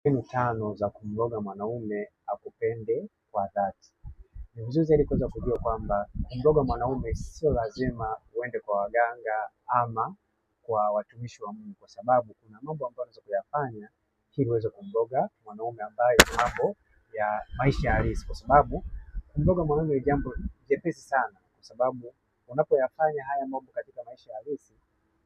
Mbinu tano za kumloga mwanaume akupende kwa dhati. Ni vizuri zaidi kuweza kujua kwamba kumloga mwanaume sio lazima uende kwa waganga ama kwa watumishi wa Mungu, kwa sababu kuna mambo ambayo unaweza kuyafanya ili uweze kumloga mwanaume ambaye ni mambo ya maisha halisi, kwa sababu kumloga mwanaume ni jambo jepesi sana, kwa sababu unapoyafanya haya mambo katika maisha halisi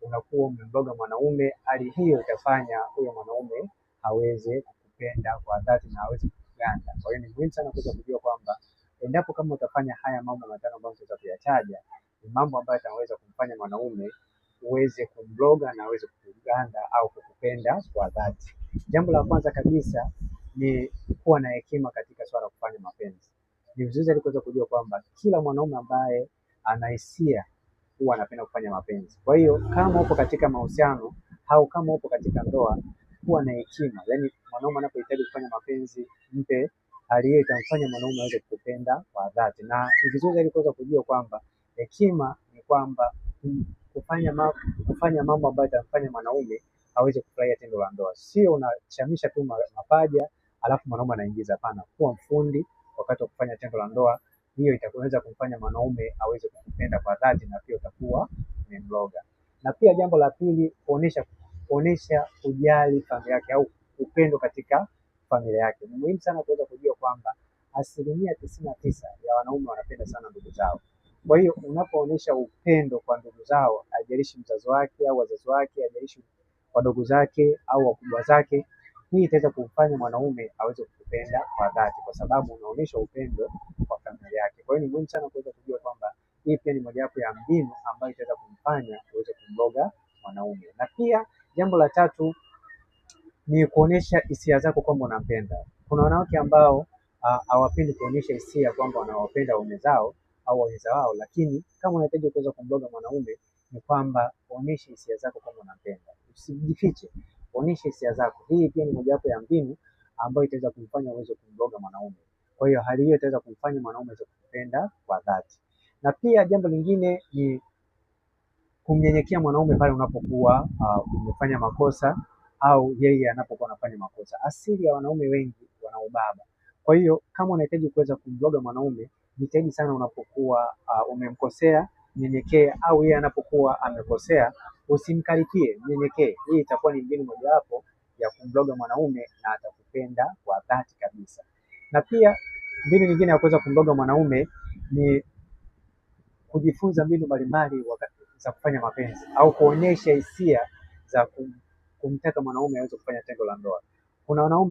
unakuwa umemloga mwanaume. Hali hiyo itafanya huyo mwanaume aweze kukupenda kwa dhati na aweze kukuganda. Kwa hiyo ni muhimu sana kuweza kujua kwamba endapo kama utafanya haya mambo matano ambayo tutaweza kuyataja, ni mambo ambayo yataweza kumfanya mwanaume uweze kumloga na aweze kukuganda au kukupenda kwa dhati. Jambo la kwanza kabisa ni kuwa na hekima katika swala la kufanya mapenzi. Ni vizuri kuweza kujua kwamba kila mwanaume ambaye ana hisia huwa anapenda kufanya mapenzi. Kwa hiyo kama upo katika mahusiano au kama upo katika ndoa, kuwa na hekima. Yaani mwanaume anapohitaji kufanya mapenzi, mpe hali hiyo, itamfanya mwanaume aweze kukupenda kwa dhati. Na ni vizuri zaidi kuweza kujua kwamba hekima ni kwamba kufanya mambo ambayo itamfanya mwanaume aweze kufurahia tendo la ndoa. Sio unachamisha tu mapaja alafu mwanaume anaingiza. Hapana, kuwa mfundi wakati wa kufanya tendo la ndoa. Hiyo itaweza kumfanya mwanaume aweze kukupenda kwa dhati na pia utakuwa umemloga. Na pia jambo la pili, kuonesha kujali familia yake au upendo katika familia yake. Ni muhimu sana kuweza kujua kwamba 99% ya wanaume wanapenda sana ndugu zao. Kwa hiyo unapoonesha upendo kwa ndugu zao, haijalishi mzazi wake au wazazi wake, haijalishi wadogo zake au wakubwa zake, hii itaweza kumfanya mwanaume aweze kukupenda kwa dhati, kwa sababu unaonesha upendo kwa familia yake. Kwa hiyo ni muhimu sana kuweza kujua kwamba hii pia ni mojawapo ya mbinu ambayo itaweza kumfanya uweze kumloga mwanaume. Na pia jambo la tatu ni kuonesha hisia zako kwamba unampenda. Kuna wanawake ambao hawapendi kuonesha hisia kwamba wanawapenda waume zao au wenza wao, lakini kama unahitaji kuweza kumloga mwanaume ni kwamba uoneshe hisia zako kwamba unampenda. Usijifiche, onesha hisia zako. Hii pia ni mojawapo ya mbinu ambayo itaweza kumfanya uweze kumloga mwanaume. Kwa hiyo hali hiyo itaweza kumfanya mwanaume aweze kukupenda kwa dhati. Na pia jambo lingine ni kumnyenyekea mwanaume pale unapokuwa umefanya makosa au yeye anapokuwa anafanya makosa. Asili ya wanaume wengi wana ubaba. Kwa hiyo kama unahitaji kuweza kumloga mwanaume, jitahidi sana unapokuwa umemkosea, nyenyekea, au yeye anapokuwa amekosea, usimkaripie, nyenyekee. Hii itakuwa ni mbinu mojawapo ya kumloga mwanaume na atakupenda kwa dhati kabisa. Na pia mbinu nyingine ya kuweza kumloga mwanaume ni kujifunza mbinu mbalimbali za kufanya mapenzi au kuonesha hisia za kumtaka mwanaume aweze kufanya tendo la ndoa. Kuna wanaume